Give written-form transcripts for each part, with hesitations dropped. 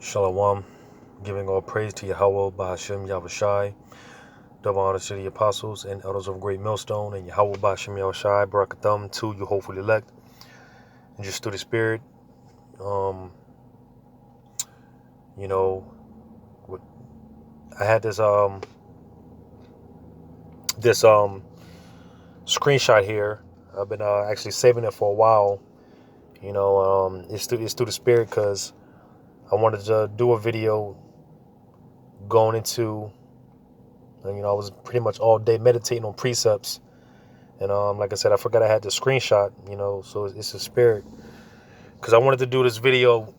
Shalom, giving all praise to Yahweh, Bahashem, Yahushai, double honor to the apostles and elders of Great Millstone, and Yahweh, Bahashem, Yahushai, Barakatham, to you hopefully elect, and just through the Spirit. Um, you know, I had this screenshot here. I've been actually saving it for a while. It's through the Spirit because I wanted to do a video going into. I was pretty much all day meditating on precepts. And like I said, I forgot I had the screenshot, so it's a spirit. Because I wanted to do this video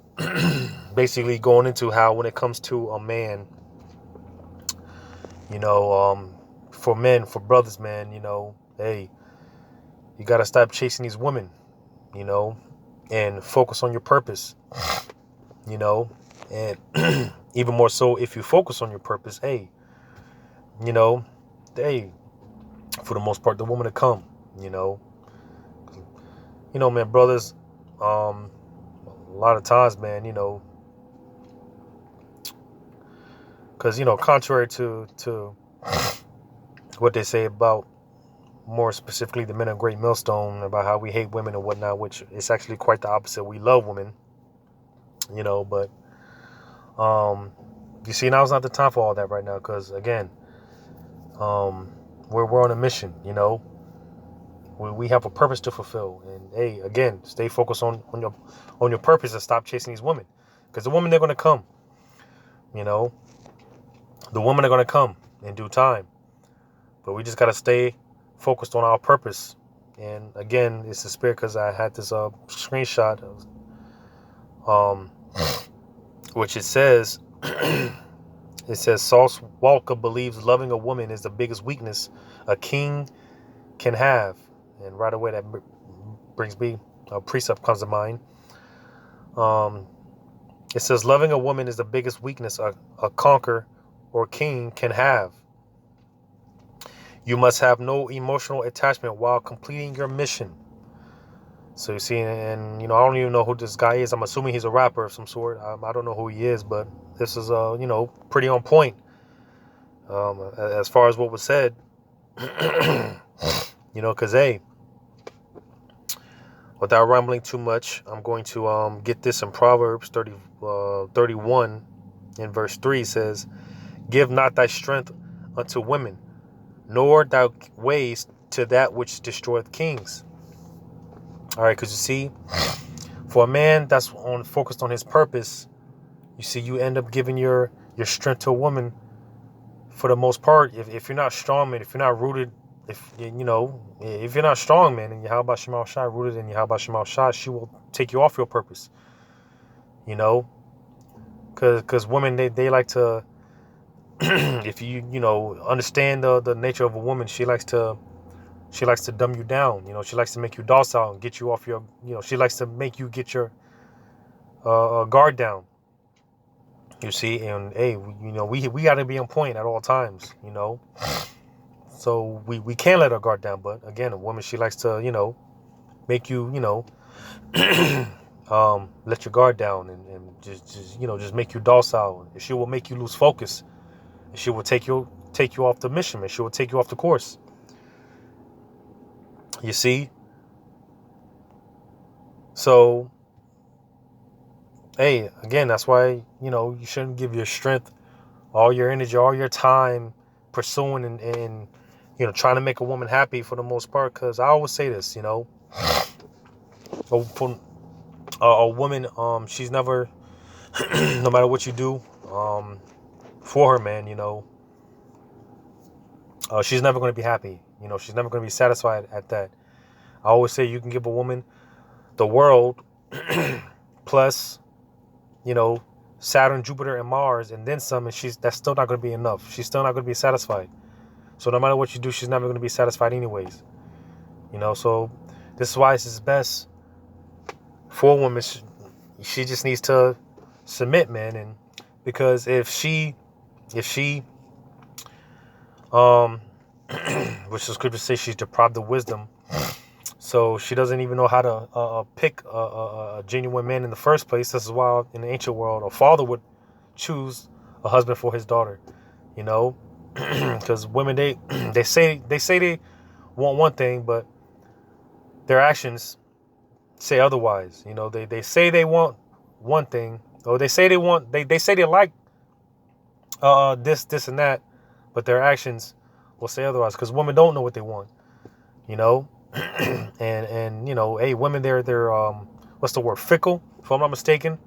basically going into how when it comes to a man, for men, for brothers, man, hey, you got to stop chasing these women, and focus on your purpose, and even more so if you focus on your purpose, hey, hey, for the most part, the woman to come, man, brothers, a lot of times, man, because, contrary to what they say about more specifically the men of Great Millstone about how we hate women and whatnot, which is actually quite the opposite. We love women, but you see, now's not the time for all that right now because, again, we're on a mission, we have a purpose to fulfill, and hey, again, stay focused on your purpose and stop chasing these women, because the women, they're going to come, the women are going to come in due time, but we just got to stay focused on our purpose. And again, it's the spirit, because I had this screenshot of, which it says Sauce Walker believes loving a woman is the biggest weakness a king can have. And right away, that brings me, a precept comes to mind. It says, loving a woman is the biggest weakness a conqueror or king can have. You must have no emotional attachment while completing your mission. So you see, and I don't even know who this guy is. I'm assuming he's a rapper of some sort. I don't know who he is, but this is pretty on point. As far as what was said, because hey, without rambling too much, I'm going to get this in Proverbs 31 in verse 3 says, give not thy strength unto women, nor thy ways to that which destroyeth kings. All right, because you see, for a man that's focused on his purpose, you see, you end up giving your strength to a woman for the most part. If you're not strong, man, if you're not rooted, if you're not strong, man, and Yahweh Shemal Shai, rooted in Yahweh Shemal Shai, she will take you off your purpose. Because women, they like to, if you understand the nature of a woman, she likes to dumb you down. She likes to make you docile and get you off your, she likes to make you get your guard down. You see, and hey, we got to be on point at all times, so we can't let our guard down. But again, a woman, she likes to, make you, let your guard down and just make you docile. She will make you lose focus. She will take you off the mission, and she will take you off the course. You see? So, hey, again, that's why, you shouldn't give your strength, all your energy, all your time pursuing and trying to make a woman happy for the most part. Because I always say this, a woman, she's never, no matter what you do for her, man, she's never going to be happy. She's never going to be satisfied at that. I always say you can give a woman the world plus, Saturn, Jupiter, and Mars, and then some, and that's still not going to be enough. She's still not going to be satisfied. So no matter what you do, she's never going to be satisfied anyways. So this is why it's best for a woman. She just needs to submit, man, and because if she which the scripture says she's deprived of wisdom, so she doesn't even know how to pick a genuine man in the first place. This is why in the ancient world, a father would choose a husband for his daughter, you know, because women, they say they want one thing, but their actions say otherwise. You know, they say they want one thing, or they say they say they like this and that, but their actions will say otherwise, because women don't know what they want, you know. and you know, hey, women, they're what's the word, fickle, if I'm not mistaken.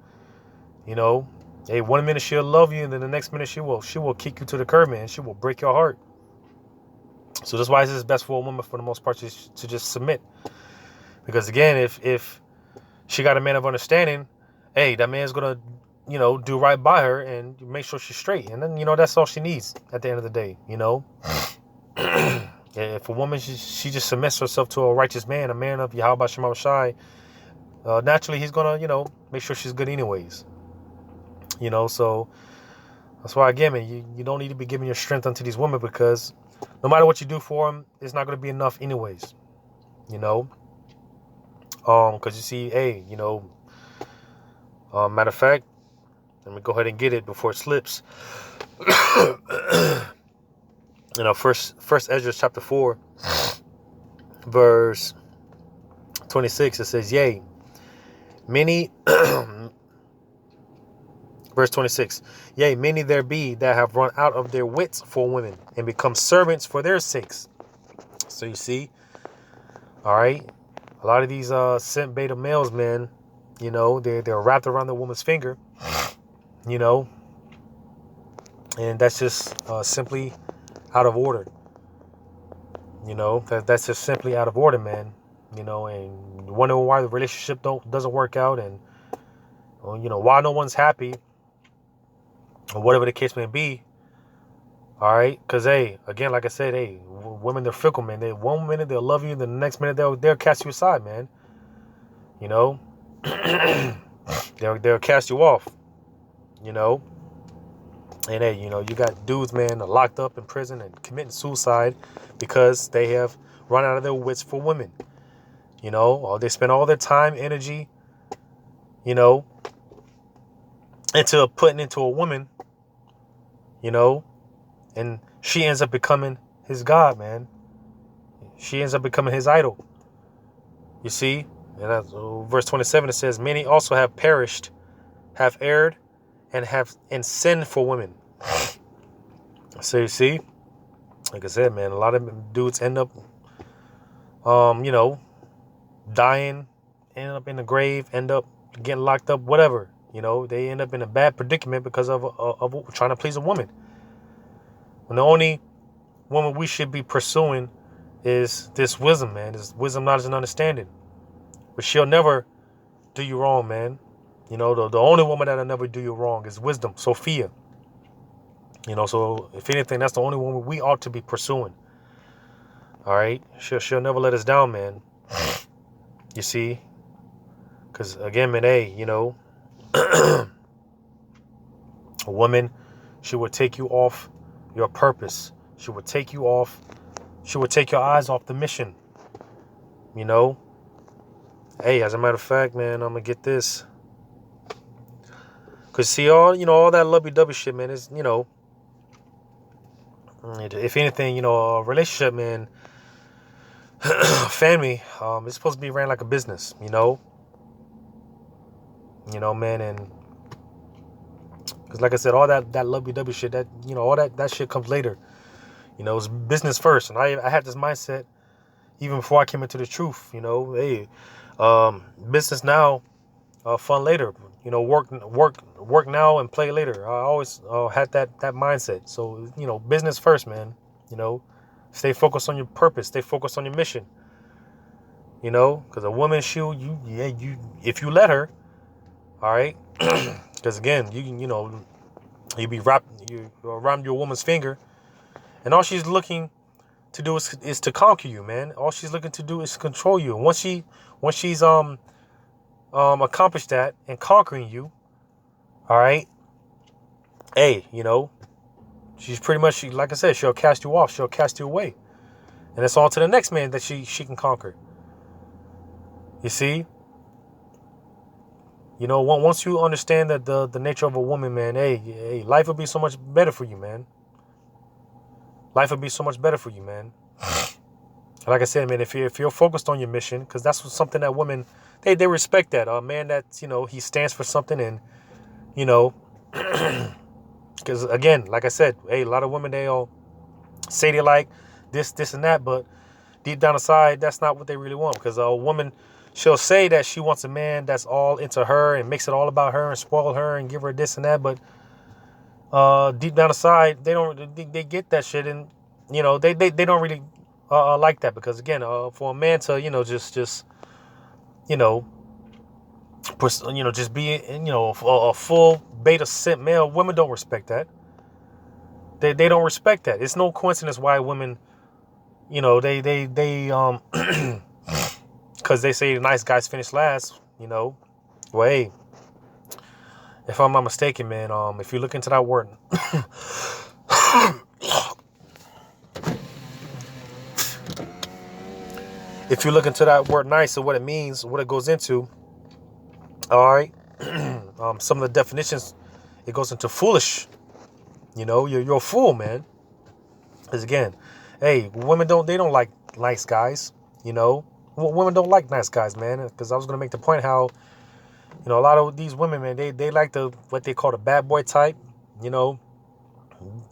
You know, hey, one minute she'll love you, and then the next minute she will kick you to the curb, man. She will break your heart. So that's why it's best for a woman, for the most part, to just submit. Because again, if she got a man of understanding, hey, that man's gonna, you know, do right by her and make sure she's straight. And then, you know, that's all she needs at the end of the day, you know. If a woman, she just submits herself to a righteous man, a man of Yahweh Shema Shai, naturally he's gonna, you know, make sure she's good anyways. You know, so that's why, again, man, you don't need to be giving your strength unto these women, because no matter what you do for them, it's not going to be enough anyways, you know. Because you see, hey, you know, matter of fact, let me go ahead and get it before it slips. You know, first Ezra chapter 4, verse 26, it says, yea, many verse 26, yea, many there be that have run out of their wits for women, and become servants for their sakes. So you see, all right, a lot of these simp beta males, man, you know, they're wrapped around the woman's finger, you know, and that's just simply out of order. You know, that's just simply out of order, man. You know, and wondering why the relationship doesn't work out, and you know, why no one's happy, or whatever the case may be. All right, because hey, again, like I said, hey, women, they're fickle, man. They one minute they'll love you, then the next minute they'll cast you aside, man. You know, they'll cast you off. You know, and hey, you know, you got dudes, man, locked up in prison and committing suicide because they have run out of their wits for women. You know, or they spend all their time, energy, you know, into putting into a woman, you know, and she ends up becoming his god, man. She ends up becoming his idol. You see, and that's, verse 27, it says, many also have perished, have erred, and sinned for women. So you see, like I said, man, a lot of dudes end up, you know, dying, end up in the grave, end up getting locked up, whatever. You know, they end up in a bad predicament because of trying to please a woman. When the only woman we should be pursuing is this wisdom, man. This wisdom, knowledge, and understanding. But she'll never do you wrong, man. You know, the only woman that'll never do you wrong is wisdom, Sophia. You know, so if anything, that's the only woman we ought to be pursuing. All right? She'll never let us down, man. You see? Because, again, man, hey, you know, a woman, she will take you off your purpose. She will take you off. She will take your eyes off the mission. You know? Hey, as a matter of fact, man, I'm going to get this. Because, see, all that lovey-dovey shit, man, is, you know, if anything, you know, a relationship, man, family, it's supposed to be ran like a business, you know? You know, man, and because like I said, all that lovey-dovey shit, that, you know, all that shit comes later. You know, it's business first. And I had this mindset even before I came into the truth, you know, hey, business now, fun later. You know, work now and play later. I always had that mindset. So, you know, business first, man. You know, stay focused on your purpose. Stay focused on your mission. You know, because a woman, if you let her, all right, because again, you around your woman's finger, and all she's looking to do is to conquer you, man. All she's looking to do is control you. And once she's accomplished that and conquering you, all right, hey, you know, she's pretty much, like I said, she'll cast you off, she'll cast you away, and it's on to the next man that she can conquer. You see, Once you understand that the nature of a woman, man, hey, life would be so much better for you, man. Life would be so much better for you, man. Like I said, man, if you're focused on your mission, because that's something that women they respect that. A man that's he stands for something, and you know, because again, like I said, hey, a lot of women they all say they like this and that, but deep down inside, that's not what they really want. Because a woman, she'll say that she wants a man that's all into her and makes it all about her and spoil her and give her this and that, but deep down inside, they get that shit, and they don't really like that. Because again, for a man to just you know just be a full beta simp male, women don't respect that. They don't respect that. It's no coincidence why women, they because they say nice guys finish last. Well, hey, if I'm not mistaken, man, if you look into that word, if you look into that word nice and what it means, what it goes into, all right, some of the definitions, it goes into foolish. You're a fool, man. Because again, hey, they don't like nice guys. Women don't like nice guys, man. Because I was gonna make the point how a lot of these women, man, they like what they call the bad boy type. You know,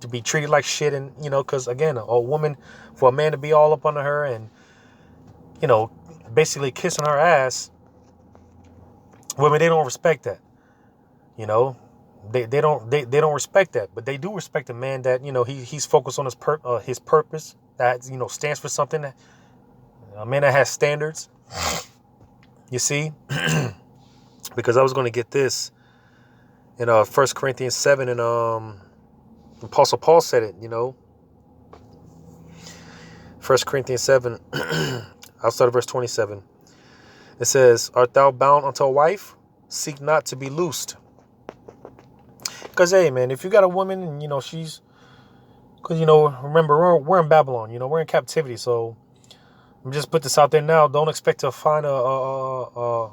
to be treated like shit, and because again, a woman, for a man to be all up under her and basically kissing her ass, women they don't respect that. You know, they don't respect that, but they do respect a man that he's focused on his purpose, that stands for something, a man that has standards. You see, because I was going to get this in 1 Corinthians 7, and Apostle Paul said it. 1 Corinthians 7, I'll start at verse 27. It says, "Art thou bound unto a wife? Seek not to be loosed." Because, hey, man, if you got a woman and, she's... Because, remember, we're in Babylon. We're in captivity. So, let me just put this out there now. Don't expect to find a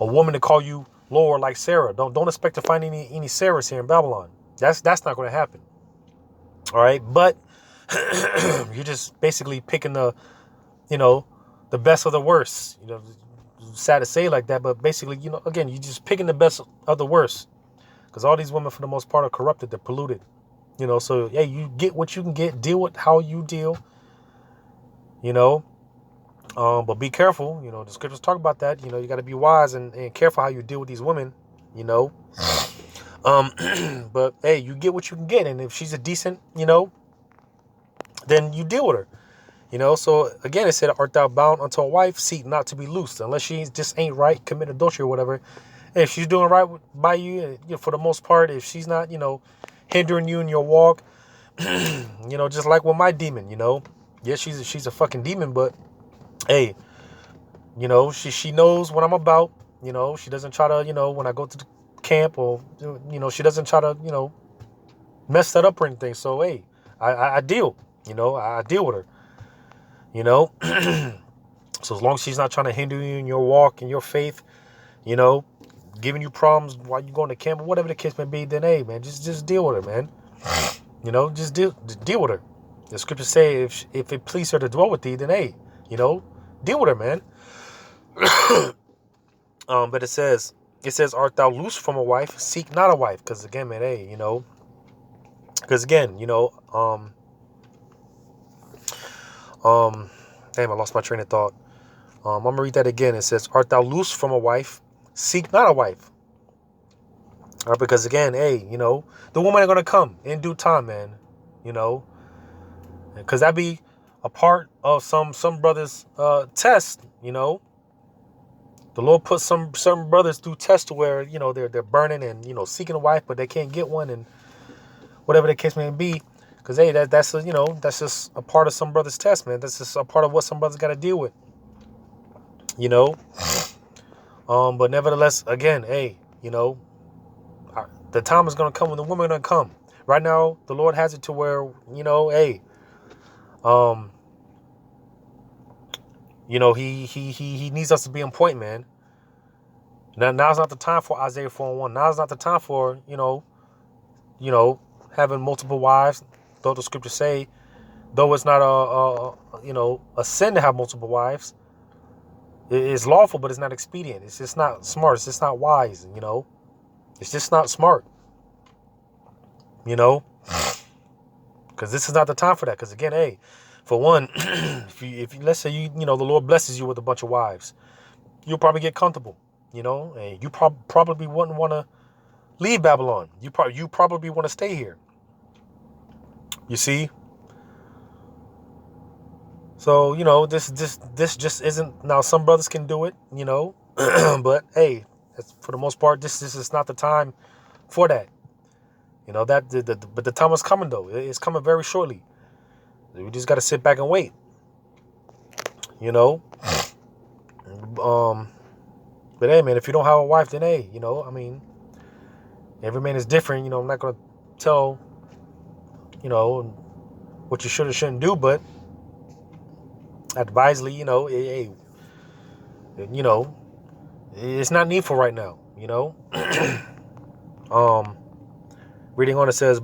woman to call you Lord like Sarah. Don't expect to find any Sarahs here in Babylon. That's not going to happen. All right? But you're just basically picking the best of the worst. Sad to say like that, but basically, again, you're just picking the best of the worst. Because all these women, for the most part, are corrupted. They're polluted. So, yeah, you get what you can get. Deal with how you deal. But be careful. The scriptures talk about that. You got to be wise and careful how you deal with these women. But, hey, you get what you can get. And if she's a decent, then you deal with her. So, again, it said, "Art thou bound unto a wife? Seek not to be loosed." Unless she just ain't right, commit adultery or whatever. If she's doing right by you, for the most part, if she's not, hindering you in your walk, just like with my demon, yeah, she's a fucking demon, but hey, she knows what I'm about. She doesn't try to, when I go to the camp, or she doesn't try to, mess that up or anything. So hey, I deal, I deal with her, So as long as she's not trying to hinder you in your walk and your faith, giving you problems while you're going to camp or whatever the case may be, then hey, man, just deal with her, man. Just deal with her. The scriptures say if it please her to dwell with thee, then hey, deal with her, man. But it says, "Art thou loose from a wife? Seek not a wife." Because again, man, hey, because again, damn, I lost my train of thought. I'm gonna read that again. It says, "Art thou loose from a wife? Seek not a wife." All right, because again, hey, the woman are gonna come in due time, man. Because that be a part of some brothers' test. The Lord put some brothers through tests to where they're burning and seeking a wife, but they can't get one, and whatever the case may be. Because hey, that's just a part of some brothers' test, man. That's just a part of what some brothers got to deal with. But nevertheless, again, hey, the time is gonna come when the woman gonna come. Right now, the Lord has it to where hey, he needs us to be on point, man. Now's not the time for Isaiah 4:1. Now's not the time for, having multiple wives. Though the scriptures say, though it's not a sin to have multiple wives, it's lawful, but it's not expedient. It's just not smart. It's just not wise. It's just not smart. Because this is not the time for that. Because again, hey, for one, if you let's say the Lord blesses you with a bunch of wives, you'll probably get comfortable. And you probably wouldn't want to leave Babylon. You probably want to stay here. You see. So this just isn't. Now some brothers can do it, but hey, for the most part, this is not the time for that. But the time is coming though. It's coming very shortly. We just got to sit back and wait. But hey, man, if you don't have a wife, then hey, every man is different. I'm not gonna tell, what you should or shouldn't do, but advisedly, hey, it's not needful right now. Reading on, it says,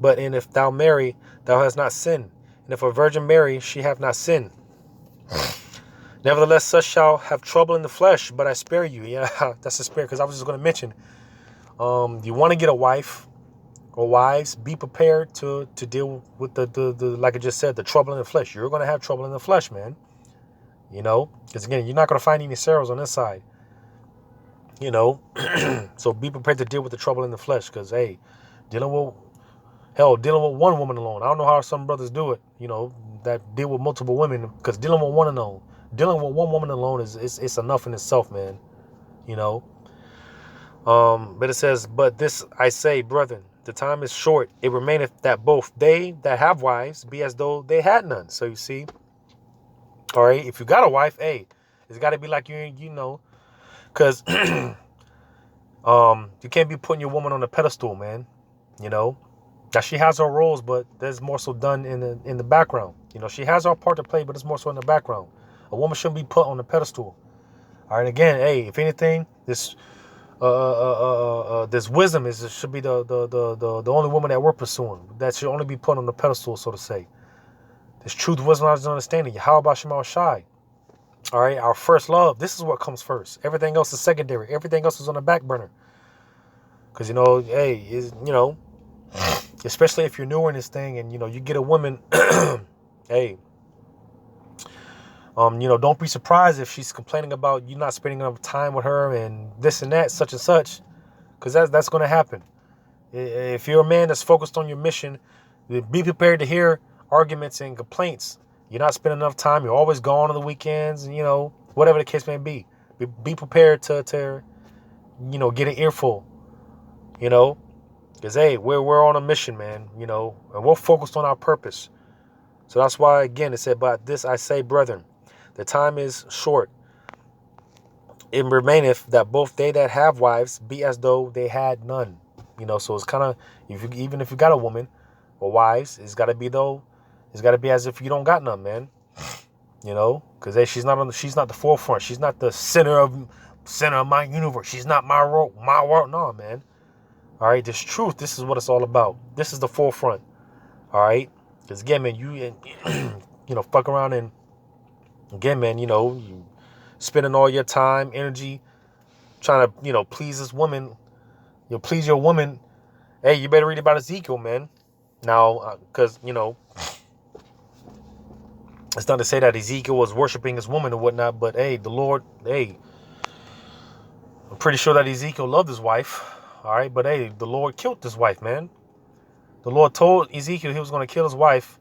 and if thou marry, thou hast not sinned, and if a virgin marry, she hath not sinned. Nevertheless, such shall have trouble in the flesh, but I spare you. Yeah, that's a spare, because I was just going to mention, you want to get a wife or wives, be prepared to deal with the like I just said, the trouble in the flesh. You're going to have trouble in the flesh, man. Because again, you're not going to find any sorrows on this side. So be prepared to deal with the trouble in the flesh, because hey, dealing with one woman alone. I don't know how some brothers do it, that deal with multiple women, because dealing with one woman alone is enough in itself, man. But it says, but this I say, brethren, the time is short. It remaineth that both they that have wives be as though they had none. So you see, all right, if you got a wife, hey, it's got to be like because you can't be putting your woman on a pedestal, man. Now she has her roles, but there's more so done in the background. She has her part to play, but it's more so in the background. A woman shouldn't be put on a pedestal. All right, again, hey, if anything, this wisdom should be the only woman that we're pursuing. That should only be put on the pedestal, so to say. This truth, wisdom, knowledge, and understanding. How about Shema Shai? All right, our first love. This is what comes first. Everything else is secondary. Everything else is on the back burner. Because hey, especially if you're newer in this thing, and you get a woman, hey, don't be surprised if she's complaining about you not spending enough time with her and this and that, such and such, because that's going to happen. If you're a man that's focused on your mission, be prepared to hear arguments and complaints. You're not spending enough time. You're always gone on the weekends, and whatever the case may be. Be prepared to get an earful. Because hey, we're on a mission, man. And we're focused on our purpose. So that's why, again, it said, but this I say, brethren, the time is short. It remaineth that both they that have wives be as though they had none. So it's kind of, even if you got a woman or wives, it's got to be as if you don't got none, man. Because hey, she's not the forefront. She's not the center of my universe. She's not my world. No, man. All right, this truth. This is what it's all about. This is the forefront. All right, because again, man, you fuck around and again, man, you spending all your time, energy, trying to please this woman, please your woman. Hey, you better read about Ezekiel, man. Now, because it's not to say that Ezekiel was worshiping his woman or whatnot, but hey, the Lord, hey, I'm pretty sure that Ezekiel loved his wife. All right, but hey, the Lord killed his wife, man. The Lord told Ezekiel he was going to kill his wife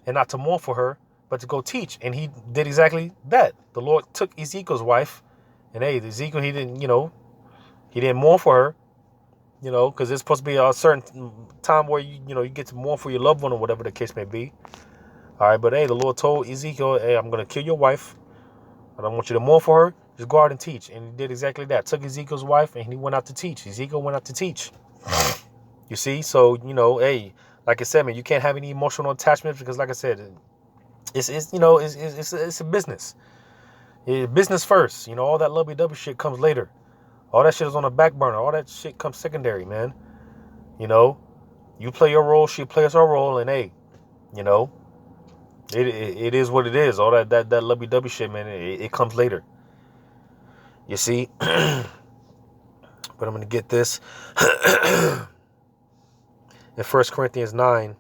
and not to mourn for her, but to go teach. And he did exactly that. The Lord took Ezekiel's wife, and hey, Ezekiel, he didn't mourn for her, because it's supposed to be a certain time where you get to mourn for your loved one or whatever the case may be. All right, but hey, the Lord told Ezekiel, hey, I'm going to kill your wife. I don't want you to mourn for her. Just go out and teach. And he did exactly that. Took Ezekiel's wife and he went out to teach. Ezekiel went out to teach. You see? So, hey, like I said, man, you can't have any emotional attachments because, like I said, it's a business. Business first. All that lovey-dovey shit comes later. All that shit is on the back burner. All that shit comes secondary, man. You know, you play your role, she plays her role, and hey, you know, it is what it is. All that lovey-dovey shit, man, it comes later. You see? But I'm going to get this. In 1 Corinthians 9.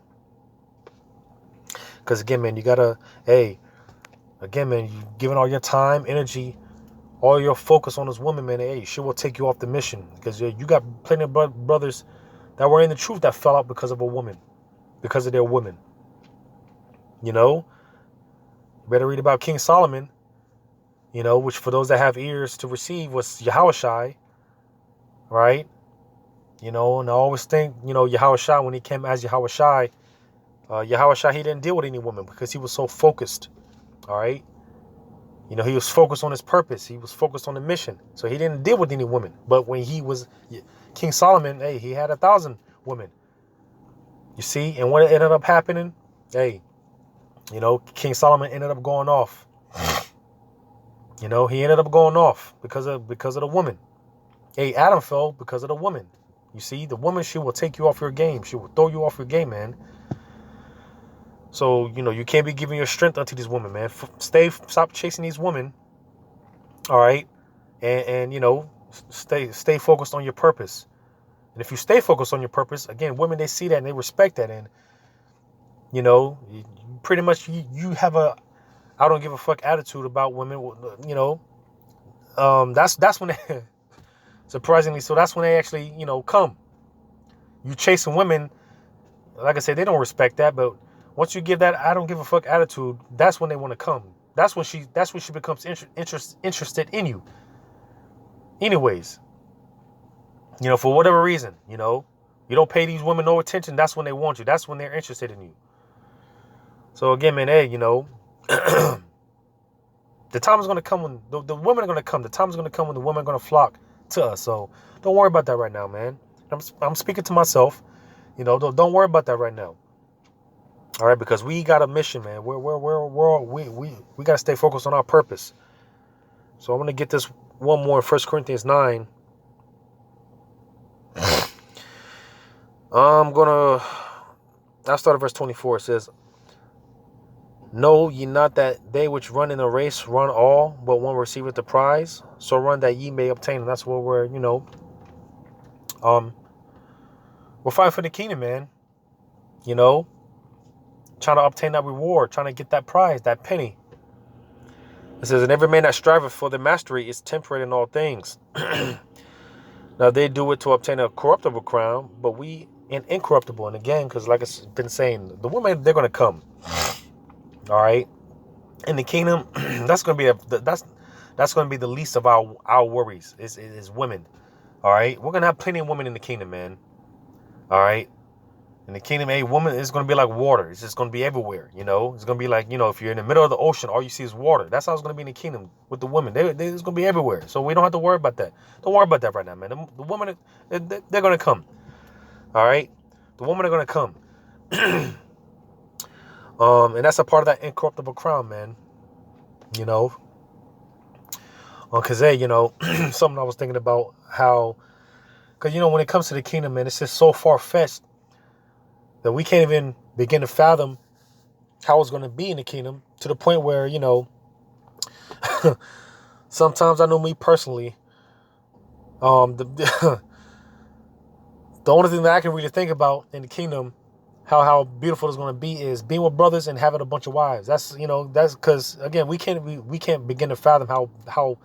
Because again, man, you got to, hey, again, man, you giving all your time, energy, all your focus on this woman, man. Hey, she will take you off the mission. Because you got plenty of brothers that were in the truth that fell out because of a woman. Because of their women. You know? You better read about King Solomon. You know, which for those that have ears to receive was Yahushai. Right? You know, and I always think, you know, Yahushua, when he came as Yahushua, he didn't deal with any woman because he was so focused. All right. You know, he was focused on his purpose. He was focused on the mission. So he didn't deal with any women. But when he was King Solomon, hey, he had 1,000 women. You see, and what ended up happening, hey, you know, King Solomon ended up going off. You know, he ended up going off because of the woman. Hey, Adam fell because of the woman. You see, the woman, she will take you off your game. She will throw you off your game, man. So, you know, you can't be giving your strength unto these women, man. Stop chasing these women. All right. And you know, stay focused on your purpose. And if you stay focused on your purpose, again, women, they see that and they respect that. And, you know, pretty much you have a I don't give a fuck attitude about women, you know. That's when they, surprisingly, so that's when they actually, you know, come. You chasing women, like I said, they don't respect that, but once you give that I don't give a fuck attitude, that's when they want to come. That's when she becomes interested in you. Anyways, you know, for whatever reason, you know, you don't pay these women no attention, that's when they want you. That's when they're interested in you. So again, man, hey, you know, the time is going to come when the women are going to come. The time is going to come when the women are going to flock to us. So don't worry about that right now, man. I'm speaking to myself. You know, don't worry about that right now. All right, because we got a mission, man. We got to stay focused on our purpose. So I'm going to get this one more in 1 Corinthians 9. I'll start at verse 24. It says, know ye not that they which run in a race run all, but one receiveth the prize? So run that ye may obtain. And that's what we're, you know, we're fighting for the kingdom, man. You know, trying to obtain that reward, trying to get that prize, that penny. It says, and every man that striveth for the mastery is temperate in all things. Now they do it to obtain a corruptible crown, but we an incorruptible. And again, because like I've been saying, the women, they're going to come. All right. In the kingdom, that's going to be that's going to be the least of our worries is women. All right. We're going to have plenty of women in the kingdom, man. All right. In the kingdom, a woman is going to be like water. It's just going to be everywhere, you know. It's going to be like, you know, if you're in the middle of the ocean, all you see is water. That's how it's going to be in the kingdom with the women. It's going to be everywhere. So we don't have to worry about that. Don't worry about that right now, man. The women, they're going to come. All right? The women are going to come. And that's a part of that incorruptible crown, man. You know. Because, you know, something I was thinking about how, because, you know, when it comes to the kingdom, man, it's just so far-fetched that we can't even begin to fathom how it's going to be in the kingdom, to the point where, you know, sometimes I know me personally, the only thing that I can really think about in the kingdom, how beautiful it's going to be, is being with brothers and having a bunch of wives. That's, you know, that's because, again, we can't begin to fathom how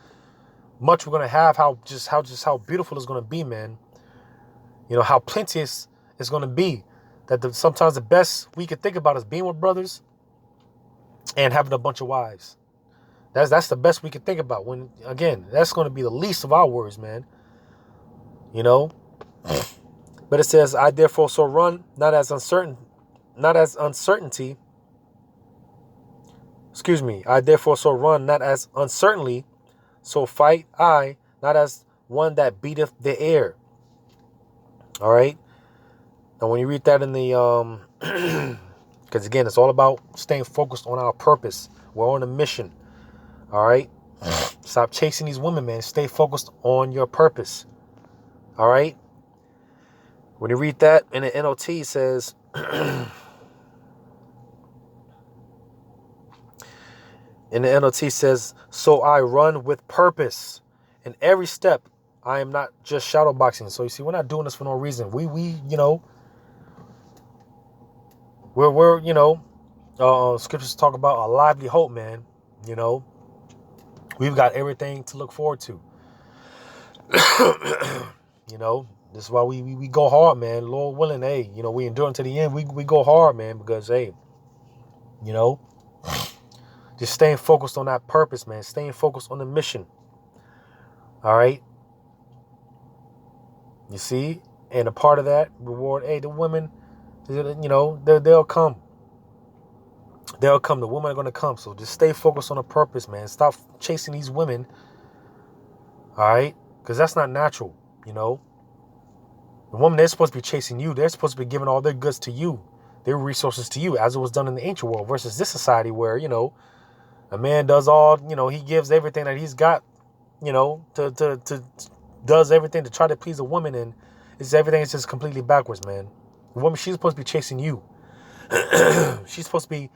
much we're going to have, how beautiful it's going to be, man. You know, how plenteous it's going to be. That sometimes the best we could think about is being with brothers and having a bunch of wives. That's the best we could think about. When, again, that's going to be the least of our worries, man. You know? But it says, I therefore so run, not as uncertainty. Excuse me. I therefore so run, not as uncertainly. So fight I, not as one that beateth the air. All right? Now, when you read that in the, because again, it's all about staying focused on our purpose. We're on a mission. All right. Stop chasing these women, man. Stay focused on your purpose. All right? When you read that in the NLT, it says, so I run with purpose. In every step, I am not just shadow boxing. So you see, we're not doing this for no reason. We're scriptures talk about a lively hope, man. We've got everything to look forward to. This is why we go hard, man. Lord willing, hey, we endure unto the end. We go hard, man, because, hey, just staying focused on that purpose, man. Staying focused on the mission. All right? You see? And a part of that reward, hey, the women, they'll come. They'll come. The women are going to come. So just stay focused on the purpose, man. Stop chasing these women. All right? Because that's not natural, The woman, they're supposed to be chasing you. They're supposed to be giving all their goods to you, their resources to you, as it was done in the ancient world, versus this society where, a man does all, he gives everything that he's got, does everything to try to please a woman, and everything is just completely backwards, man. The woman, she's supposed to be chasing you. She's supposed to be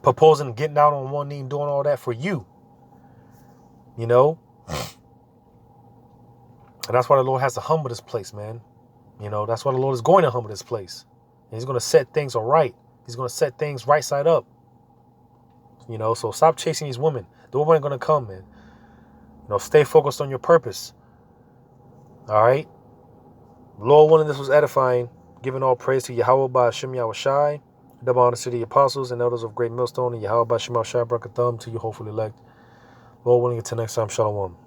proposing, getting down on one knee and doing all that for you. And that's why the Lord has to humble this place, man. That's why the Lord is going to humble this place. And he's going to set things all right. He's going to set things right side up. So stop chasing these women. The women are going to come, man. Stay focused on your purpose. All right? Lord willing, this was edifying. Giving all praise to Yahweh by Hashem Yahushai. Double honor to the apostles and elders of Great Millstone. And Yahweh by Hashem Yahushai Brakathum to you hopefully elect. Lord willing, until next time, Shalom.